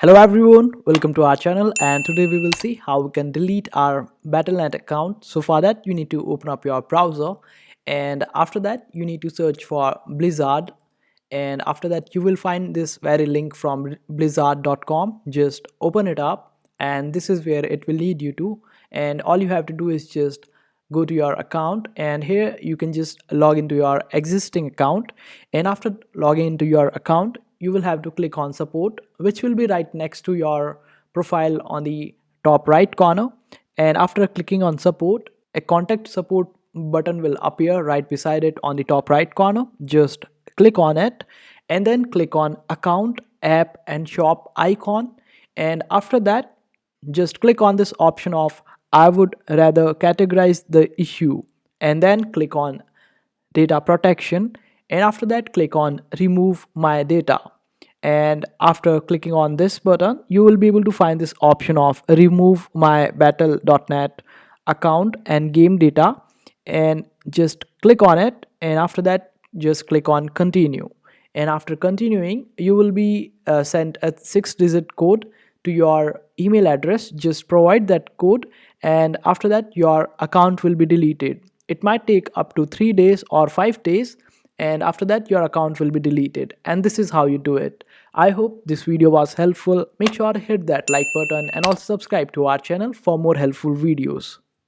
Hello everyone, welcome to our channel, and today we will see how we can delete our Battle.net account. So for that you need to open up your browser, and after that you need to search for Blizzard, and after that you will find this very link from blizzard.com. Just open it up and this is where it will lead you to, and all you have to do is just go to your account, and here you can just log into your existing account. And after logging into your account, you will have to click on support, which will be right next to your profile on the top right corner. And after clicking on support, a contact support button will appear right beside it on the top right corner. Just click on it and then click on account, app and shop icon. And after that, just click on this option of I would rather categorize the issue, and then click on data protection, and after that click on remove my data. And after clicking on this button, you will be able to find this option of remove my Battle.net account and game data, and just click on it. And after that, just click on continue. And after continuing, you will be sent a 6-digit code to your email address. Just provide that code, and after that your account will be deleted. It might take up to 3 days or 5 days, and after that your account will be deleted. And this is how you do it. I hope this video was helpful. Make sure to hit that like button and also subscribe to our channel for more helpful videos.